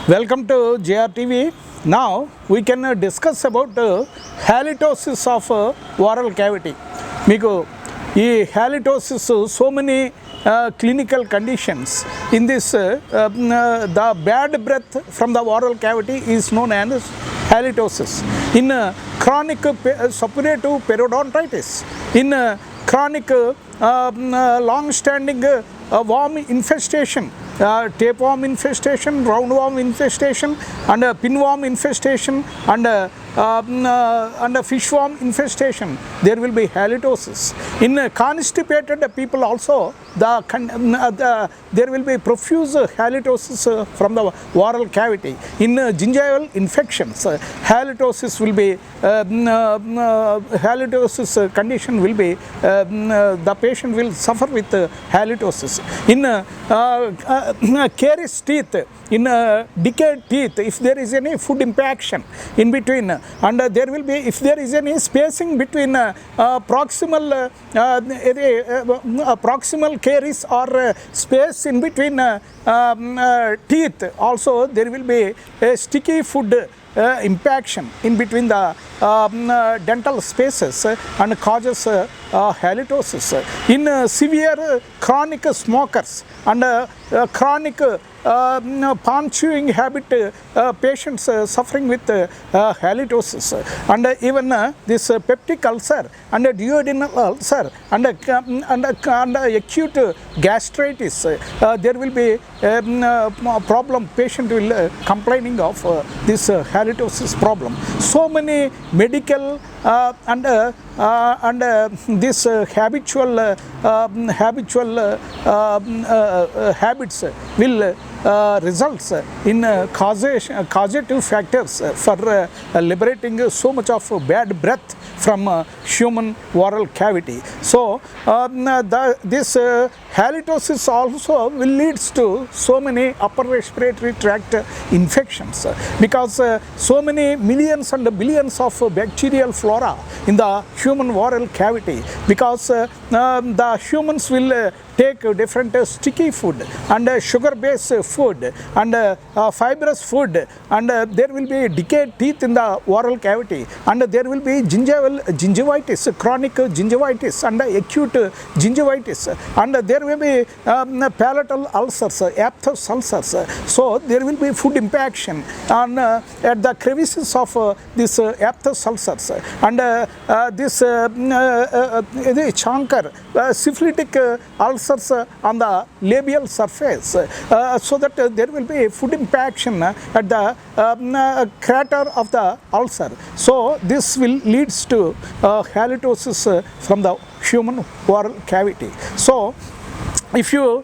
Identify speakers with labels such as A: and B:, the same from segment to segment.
A: Welcome to JRTV. Now we can discuss about halitosis of oral cavity. మీకు ఈ halitosis so many clinical conditions. In this the bad breath from the oral cavity is known as halitosis. In chronic suppurative periodontitis, in chronic long-standing worm infestation, tapeworm infestation, roundworm infestation, and pinworm infestation, and fishworm infestation, there will be halitosis. In constipated people also, there will be profuse halitosis from the oral cavity. In gingival infections, halitosis will be halitosis condition will be the patient will suffer with halitosis. In caries teeth, in decayed teeth, if there is any food impaction in between, and there will be, if there is any spacing between proximal caries or space in between teeth, also there will be a sticky food impaction in between the dental spaces and causes halitosis. In severe chronic smokers and chronic pan chewing habit patients suffering with halitosis, and even this peptic ulcer and duodenal ulcer and acute gastritis, there will be problem. Patient will complaining of this halitosis problem. So many medical and this habitual habits will results in causative factors for liberating so much of bad breath from human oral cavity. So this halitosis also will leads to so many upper respiratory tract infections, because so many millions and billions of bacterial flora in the human oral cavity, because the humans will take different sticky food and sugar based food and fibrous food, and there will be decayed teeth in the oral cavity, and there will be gingivitis, chronic gingivitis and acute gingivitis, and there will be palatal ulcers, aphthous ulcers. So there will be food impaction on at the crevices of this aphthous ulcers, and this chancre, syphilitic ulcers on the labial surface, so that there will be food impaction at the crater of the ulcer. So this will leads to halitosis from the human oral cavity. So if you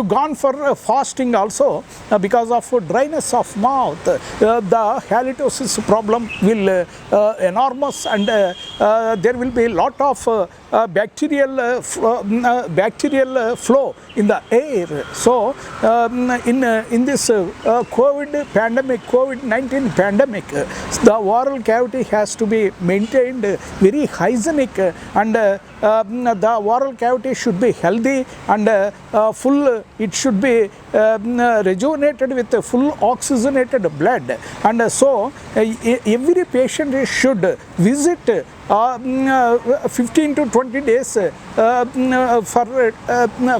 A: gone for fasting also, because of dryness of mouth, the halitosis problem will enormous, and there will be lot of bacterial flow in the air. So in this COVID-19 pandemic, the oral cavity has to be maintained very hygienic, and the oral cavity should be healthy and full. It should be rejuvenated with full oxygenated blood, and so every patient should visit 15 to 20 days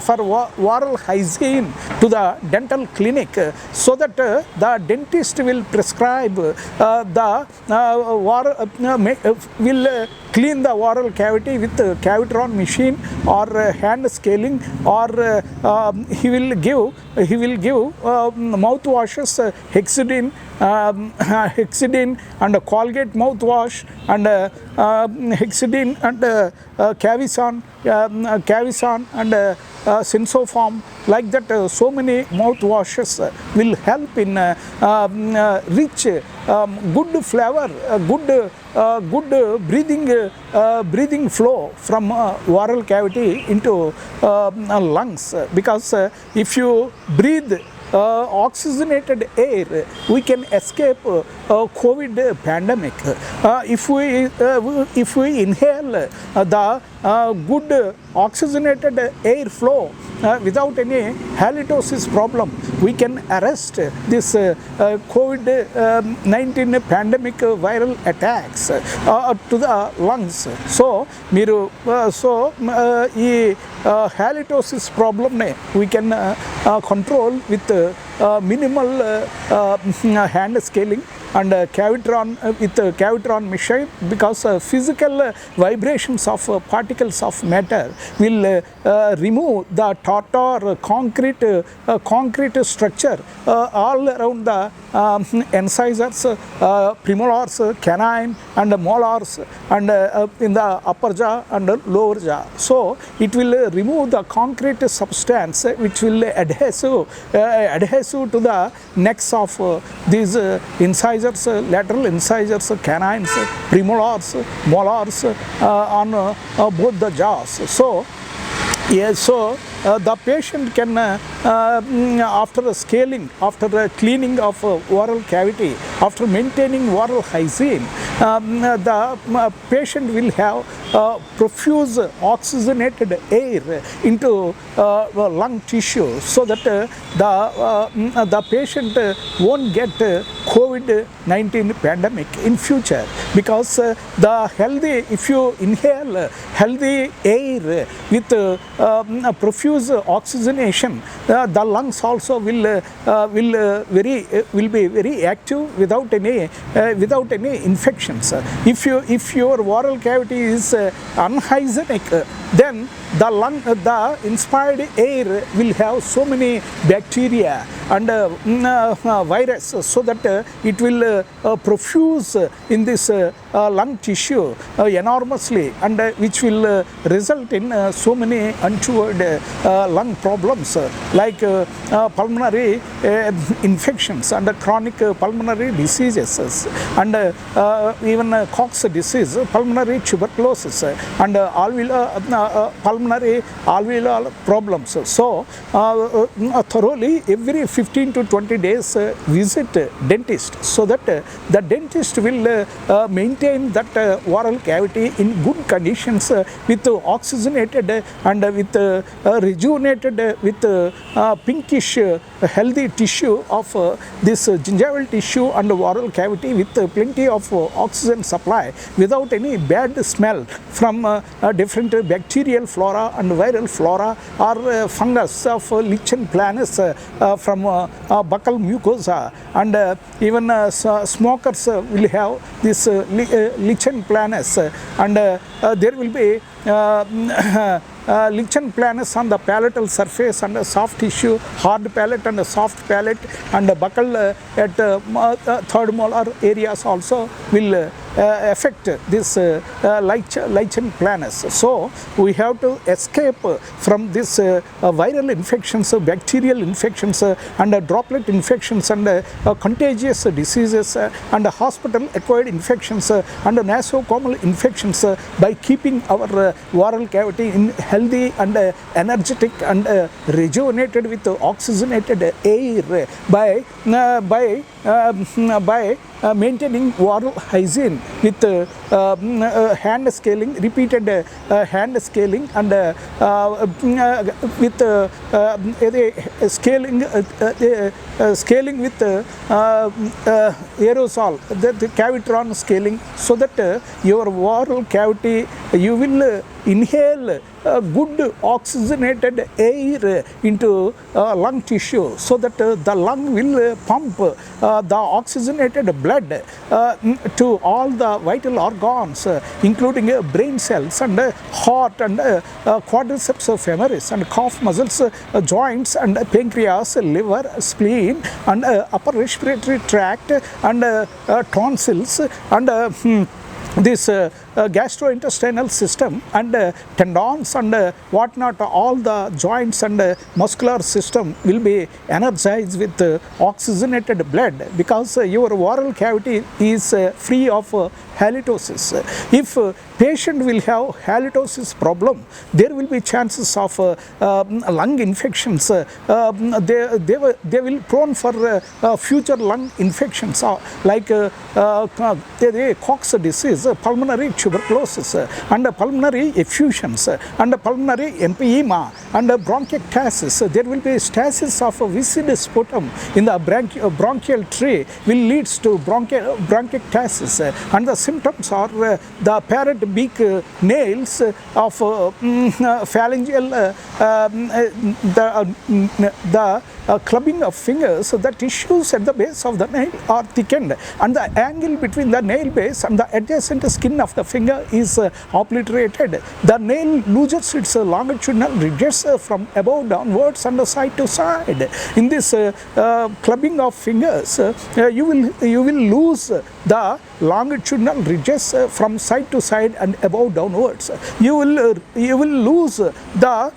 A: for oral hygiene to the dental clinic, so that the dentist will prescribe will clean the oral cavity with Cavitron machine or hand scaling, or he will give mouthwashes, Hexidine and Colgate mouthwash, and Hexidine and Cavisan and Sensoform, like that. So many mouthwashes will help in rich good flavor, good breathing flow from oral cavity into lungs, because if you breathe oxygenated air, we can escape COVID pandemic. If we inhale the good oxygenated air flow without any halitosis problem, we can arrest this COVID-19 pandemic viral attacks to the lungs. So మీరు ఈ halitosis problem we can control with minimal hand scaling and cavitron with cavitron machine, because physical vibrations of particles of matter will remove the tartar concrete structure all around the incisors, premolars, canine and molars, and in the upper jaw and lower jaw. So it will remove the concrete substance which will adhesive to the necks of these incisors, lateral incisors, canines, premolars, molars on both the jaws. So yes, so the patient can after scaling, after cleaning of oral cavity, after maintaining oral hygiene, the patient will have profuse oxygenated air into lung tissue, so that the patient won't get COVID-19 pandemic in future, because the healthy, if you inhale healthy air with profuse oxygenation, the lungs also will be very active without any infections. If your oral cavity is unhygienic, then the inspired air will have so many bacteria and virus, so that it will profuse in this lung tissue enormously, and which will result in so many untoward lung problems like pulmonary infections and chronic pulmonary diseases, and even Cox disease, pulmonary tuberculosis, and pulmonary alveolar problems. So thoroughly every 15 to 20 days visit dentist, so that the dentist will maintain that oral cavity in good conditions with oxygenated and with rejuvenated with pinkish healthy tissue of this gingival tissue and oral cavity, with plenty of oxygen supply, without any bad smell from different bacterial flora and viral flora or fungus of lichen planus from buccal mucosa, and even smokers will have this lichen planus, and there will be lichen planus on the palatal surface, and soft tissue, hard palate and soft palate, and buccal at third molar areas also will affect this lichen planus. So we have to escape from this viral infections, bacterial infections, and droplet infections, and contagious diseases, and hospital acquired infections, and nosocomial infections by keeping our oral cavity in healthy and energetic and rejuvenated with oxygenated air by maintaining oral hygiene with hand scaling, repeated hand scaling, and with scaling with aerosol, the cavitron scaling, so that your oral cavity, you will inhale good oxygenated air into lung tissue, so that the lung will pump the oxygenated blood to all the vital organs, including brain cells and heart and quadriceps femoris and calf muscles, joints and pancreas, liver, spleen, and upper respiratory tract, and tonsils, and this gastrointestinal system, and tendons and whatnot, all the joints and muscular system will be energized with oxygenated blood, because your oral cavity is free of halitosis. If patient will have halitosis problem, there will be chances of lung infections. They will prone for future lung infections like Cox disease, pulmonary tuberculosis, and pulmonary effusions, and pulmonary empyema, and bronchiectasis. There will be stasis of viscid sputum in the bronchial tree, will leads to bronchiectasis, and the symptoms are the parrot beak nails of phalangeal, the clubbing of fingers. The tissues at the base of the nail are thickened, and the angle between the nail base and the adjacent skin of the finger is obliterated. The nail loses its longitudinal ridges from above downwards and side to side. In this clubbing of fingers, you will lose the longitudinal ridges from side to side and above downwards. You will lose the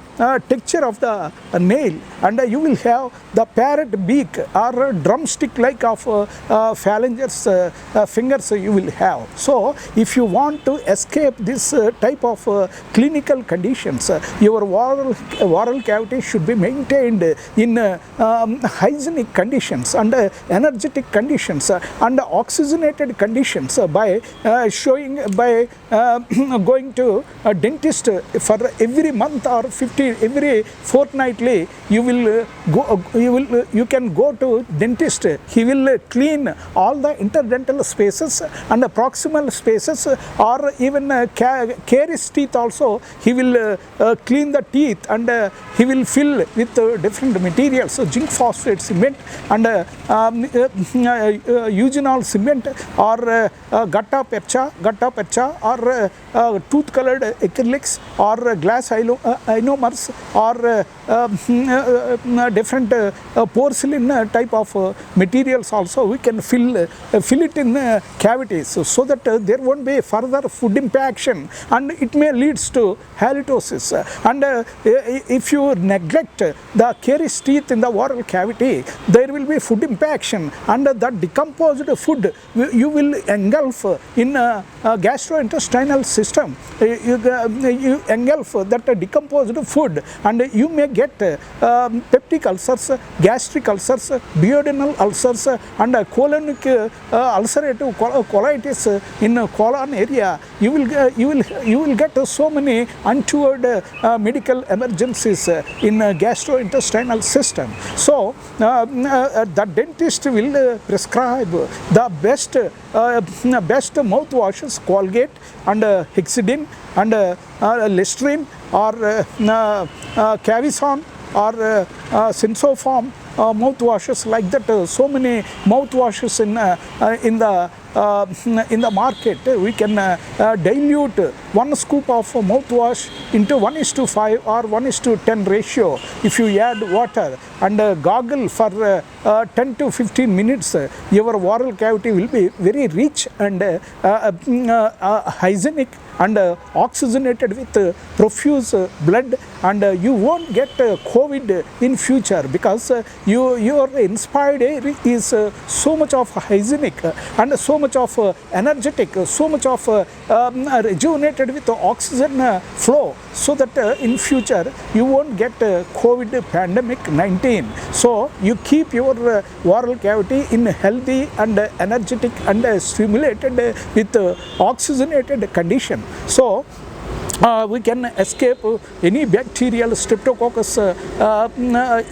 A: texture of the nail, and you will have the parrot beak or drumstick like of phalanges fingers you will have. So if you want to escape this type of clinical conditions, your oral cavity should be maintained in hygienic conditions and energetic conditions and oxygenated conditions by going to a dentist for every month or every fortnightly. You can go to dentist. He will clean all the interdental spaces and the proximal spaces, or even caries teeth also. He will clean the teeth, and he will fill with different materials, so zinc phosphate cement and eugenol cement, or gutta percha, or tooth colored acrylics, or glass ionomers, or different porcelain type of materials also. We can fill it in cavities, so that there won't be further food impaction, and it may leads to halitosis. And if you neglect the caries teeth in the oral cavity, there will be food impaction, and the decomposed food you will engulf in gastrointestinal system. You engulf that decomposed food, and you may get peptic ulcers, gastric ulcers, duodenal ulcers, and colonic ulcerative colitis in colon area. You will get so many untoward medical emergencies in gastrointestinal system. So the dentist will prescribe the best mouthwashes, Colgate and Hexidin and Listerine, or Cavison, or Sensoform mouthwashes, like that. So many mouthwashes in the market. We can dilute 1 scoop of mouthwash into 1:5 or 1:10 ratio. If you add water and gargle for 10 to 15 minutes, your oral cavity will be very rich and hygienic and oxygenated with profuse blood, and you won't get COVID in future, because your inspired air is so much of hygienic and so much of energetic, so much of rejuvenated with oxygen flow, so that in future you won't get COVID pandemic 19. So you keep your oral cavity in healthy and energetic and stimulated with oxygenated condition. So we can escape any bacterial streptococcus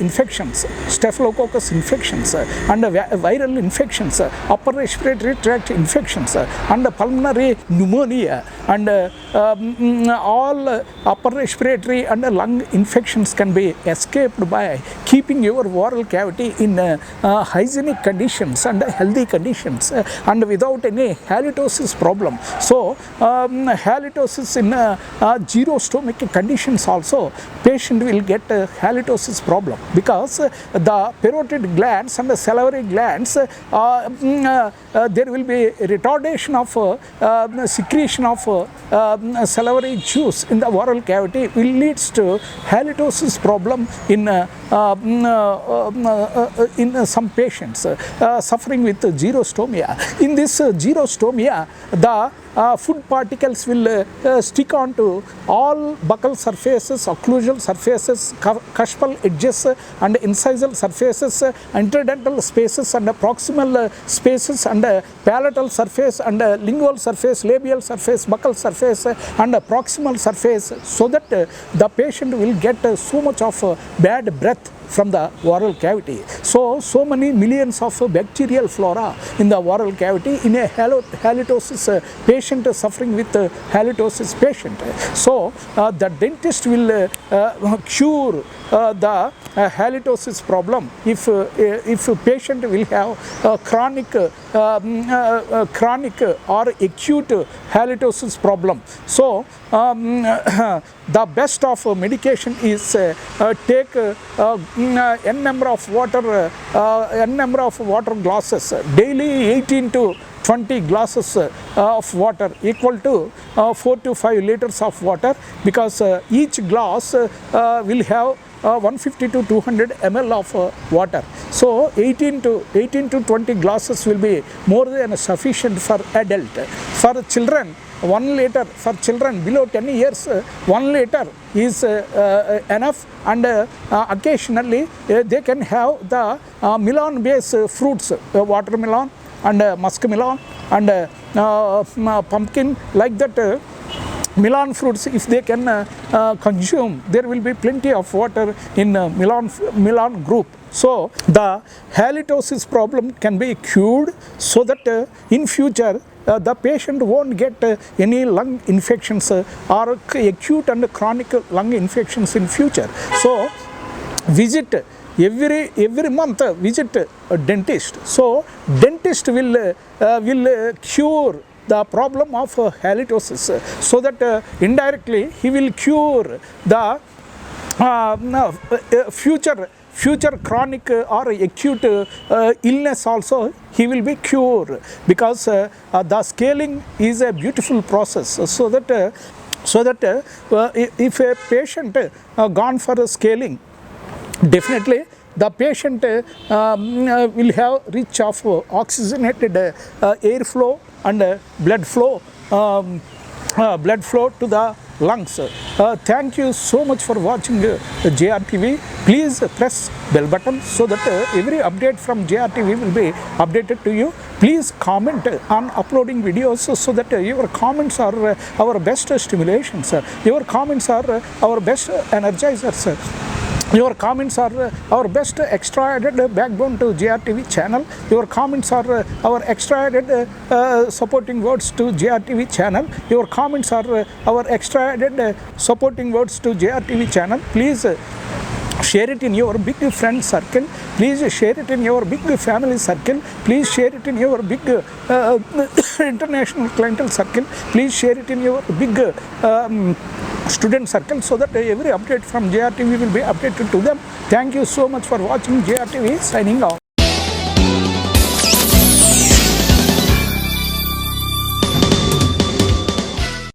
A: infections, staphylococcus infections, and viral infections, upper respiratory tract infections, and pulmonary pneumonia, and all upper respiratory and lung infections can be escaped by keeping your oral cavity in hygienic conditions and healthy conditions, and without any halitosis problem. So halitosis in zero stomach conditions also, patient will get halitosis problem, because the parotid glands and the salivary glands, there will be retardation of secretion of salivary juice in the oral cavity, will leads to halitosis problem in in some patients suffering with xerostomia. In this xerostomia, the food particles will stick onto all buccal surfaces, occlusal surfaces, cuspal edges and incisal surfaces, interdental spaces and proximal spaces and palatal surface and lingual surface, labial surface, buccal surface and proximal surface, so that the patient will get so much of bad breath from the oral cavity. So many millions of bacterial flora in the oral cavity in a halitosis patient suffering with halitosis patient. So the dentist will cure the halitosis problem if patient will have chronic or acute halitosis problem. So the best of medication is take n number of water glasses daily, 18 to 20 glasses of water equal to 4 to 5 liters of water, because each glass will have 150 to 200 ml of water. So 18 to 20 glasses will be more than sufficient for adult. For children, 1 liter, for children below 10 years, 1 liter is enough, and occasionally they can have the melon based fruits, watermelon and muskmelon and pumpkin, like that. Melon fruits, if they can consume, there will be plenty of water in melon group. So the halitosis problem can be cured, so that in future the patient won't get any lung infections or acute and chronic lung infections in future. So visit every month, visit a dentist. So dentist will cure the problem of halitosis, so that indirectly he will cure the future chronic or acute illness also. He will be cured, because the scaling is a beautiful process. So that if a patient gone for scaling, definitely the patient will have rich of oxygenated airflow and blood flow to the lungs. Thank you so much for watching JRTV. Please press bell button, so that every update from JRTV will be updated to you. Please comment on uploading videos, so that your comments are our best stimulations. Your comments are our best energizers. Your comments are our best extra added backbone to JRTV channel. Your comments are our extra added supporting words to JRTV channel. Your comments are our extra added supporting words to JRTV channel. Please share it in your big friend circle. Please share it in your big family circle. Please share it in your big international clientele circle. Please share it in your big student circle, so that every update from JRTV will be updated to them. Thank you so much for watching JRTV. Signing off.